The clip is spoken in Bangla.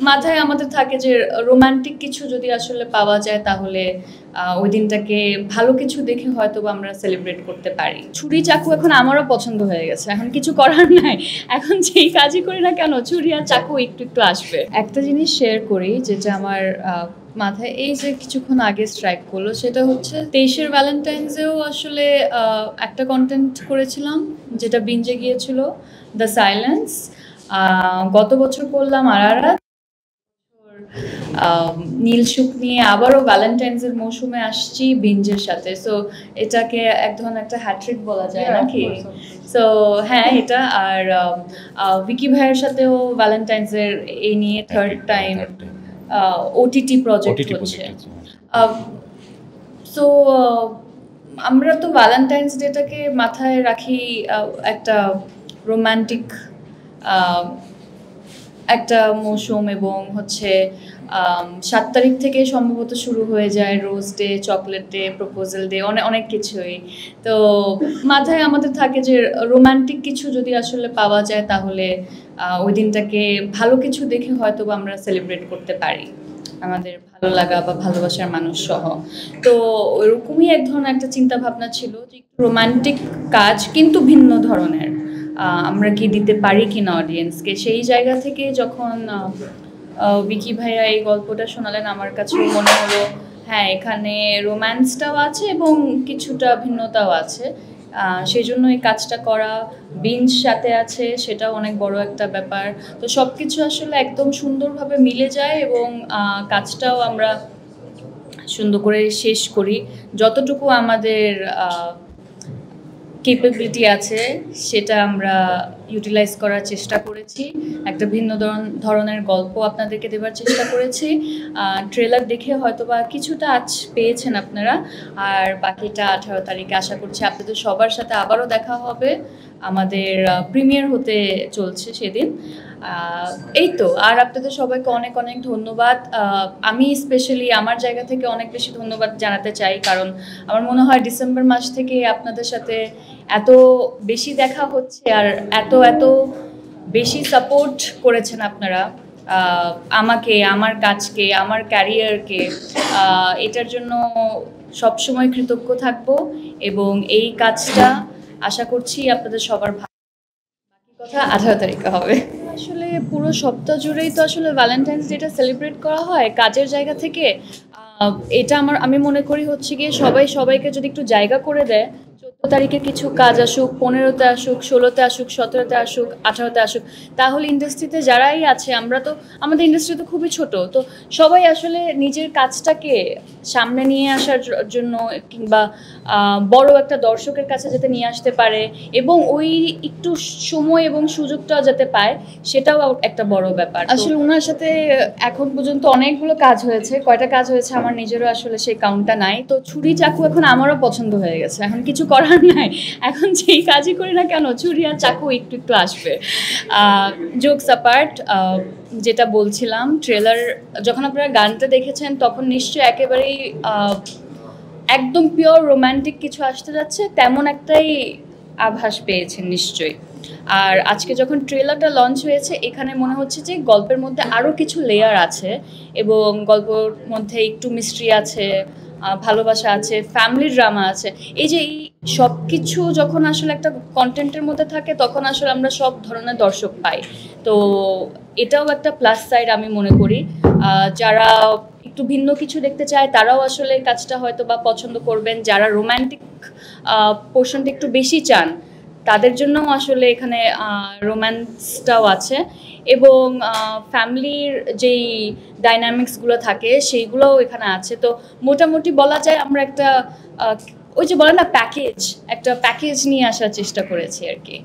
মাথায় আমাদের থাকে যে রোমান্টিক কিছু যদি আসলে পাওয়া যায় তাহলে ওই দিনটাকে ভালো কিছু দেখে হয়তো আমরা সেলিব্রেট করতে পারি। ছুরি চাকু এখন আমারও পছন্দ হয়ে গেছে, এখন কিছু করার নাই, এখন যেই কাজই করি না কেন ছুরি আর চাকু একটু একটু আসবে। একটা জিনিস শেয়ার করি যেটা আমার মাথায় এই যে কিছুক্ষণ আগে স্ট্রাইক করলো, সেটা হচ্ছে 23-এর ভ্যালেন্টাইন্সেও আসলে একটা কন্টেন্ট করেছিলাম যেটা বিঞ্জে গিয়েছিল, দ্য সাইলেন্স। গত বছর করলাম আরারাত, নীলসুখ নিয়ে আবারও ভ্যালেন্টাইন্সের মৌসুমে আসছি বিঞ্জের সাথে। সো এটাকে এক ধরনের একটা হ্যাট্রিক বলা যায় নাকি? সো হ্যাঁ, এটা আর ভিকি ভাইয়ের সাথেও ভ্যালেন্টাইন্সের এই নিয়ে থার্ড টাইম ওটিটি প্রজেক্ট হচ্ছে। সো আমরা তো ভ্যালেন্টাইন্স ডেটাকে মাথায় রাখি একটা রোমান্টিক একটা মৌসুম, এবং হচ্ছে 7 তারিখ থেকে সম্ভবত শুরু হয়ে যায় rose day, chocolate day, proposal day, অনেক কিছুই। তো মাথায় আমাদের থাকে যে রোমান্টিক কিছু যদি আসলে পাওয়া যায় তাহলে ওই দিনটাকে ভালো কিছু দেখে হয়তো আমরা সেলিব্রেট করতে পারি আমাদের ভালো লাগা বা ভালোবাসার মানুষ সহ। তো ওইরকমই এক ধরনের একটা চিন্তা ভাবনা ছিল যে রোমান্টিক কাজ কিন্তু ভিন্ন ধরনের আমরা কি দিতে পারি কিনা অডিয়েন্সকে। সেই জায়গা থেকে যখন ভিকি ভাইয়া এই গল্পটা শোনালেন, আমার কাছে মনে হলো হ্যাঁ, এখানে রোম্যান্সটাও আছে এবং কিছুটা ভিন্নতাও আছে। সেই জন্য এই কাজটা করা, বিঞ্জ সাথে আছে, সেটাও অনেক বড় একটা ব্যাপার। তো সব কিছু আসলে একদম সুন্দরভাবে মিলে যায় এবং কাজটাও আমরা সুন্দর করে শেষ করি। যতটুকু আমাদের ক্যাপাবিলিটি আছে সেটা আমরা ইউটিলাইজ করার চেষ্টা করেছি। একটা ভিন্ন ধরনের গল্প আপনাদেরকে দেওয়ার চেষ্টা করেছি। ট্রেলার দেখে হয়তোবা কিছুটা আজ পেয়েছেন আপনারা, আর বাকিটা 18 তারিখে আশা করছি আপনাদের সবার সাথে আবারও দেখা হবে। আমাদের প্রিমিয়ার হতে চলছে সেদিন। এই তো, আর আপনাদের সবাইকে অনেক অনেক ধন্যবাদ। আমি স্পেশালি আমার জায়গা থেকে অনেক বেশি ধন্যবাদ জানাতে চাই, কারণ আমার মনে হয় ডিসেম্বর মাস থেকে আপনাদের সাথে এত বেশি দেখা হচ্ছে আর এত বেশি সাপোর্ট করেছেন আপনারা আমাকে, আমার কাজকে, আমার ক্যারিয়ারকে। এটার জন্য সবসময় কৃতজ্ঞ থাকবো এবং এই কাজটা আশা করছি আপনাদের সবার ভালো। বাকি কথা 18 তারিখে হবে। আসলে পুরো সপ্তাহ জুড়েই তো আসলে ভ্যালেন্টাইন্স ডেটা সেলিব্রেট করা হয় কাজের জায়গা থেকে। এটা আমি মনে করি হচ্ছে গিয়ে সবাইকে যদি একটু জায়গা করে দেয়, 14 তারিখে কিছু কাজ আসুক, 15তে আসুক, 16তে আসুক, 17তে আসুক, 18তে আসুক, তাহলে ইন্ডাস্ট্রিতে যারাই আছে, আমরা তো আমাদের ইন্ডাস্ট্রি তো খুবই ছোট, তো সবাই আসলে নিজের কাজটাকে সামনে নিয়ে আসার জন্য কিংবা বড় একটা দর্শকের কাছে যাতে নিয়ে আসতে পারে এবং ওই একটু সময় এবং সুযোগটাও যাতে পায়, সেটাও একটা বড় ব্যাপার। আসলে ওনার সাথে এখন পর্যন্ত অনেকগুলো কাজ হয়েছে, কয়টা কাজ হয়েছে আমার নিজেরও আসলে সেই কাউন্টটা নাই। তো ছুরি চাকু এখন আমারও পছন্দ হয়ে গেছে, এখন কিছু করার নাই, এখন যেই কাজই করি না কেন ছুরি আর চাকু একটু একটু আসবে। জোকস অ্যাপার্ট, যেটা বলছিলাম, ট্রেলার যখন আপনারা গানটা দেখেছেন তখন নিশ্চয়ই একেবারেই একদম পিওর রোম্যান্টিক কিছু আসতে যাচ্ছে তেমন একটাই আভাস পেয়েছেন নিশ্চয়ই। আর আজকে যখন ট্রেলারটা লঞ্চ হয়েছে, এখানে মনে হচ্ছে যে গল্পের মধ্যে আরও কিছু লেয়ার আছে এবং গল্পের মধ্যে একটু মিস্ট্রি আছে, ভালোবাসা আছে, ফ্যামিলি ড্রামা আছে। এই যে এই সব কিছু যখন আসলে একটা কন্টেন্টের মধ্যে থাকে তখন আসলে আমরা সব ধরনের দর্শক পাই। তো এটাও একটা প্লাস সাইড আমি মনে করি। যারা একটু ভিন্ন কিছু দেখতে চায় তারাও আসলে কাজটা হয়তো বা পছন্দ করবেন। যারা রোম্যান্টিক পোর্শনটা একটু বেশি চান তাদের জন্যও আসলে এখানে রোম্যান্সটাও আছে এবং ফ্যামিলির যেই ডাইনামিক্সগুলো থাকে সেইগুলোও এখানে আছে। তো মোটামুটি বলা যায় আমরা একটা ওই যে বলে না প্যাকেজ, একটা প্যাকেজ নিয়ে আসার চেষ্টা করেছি আর কি।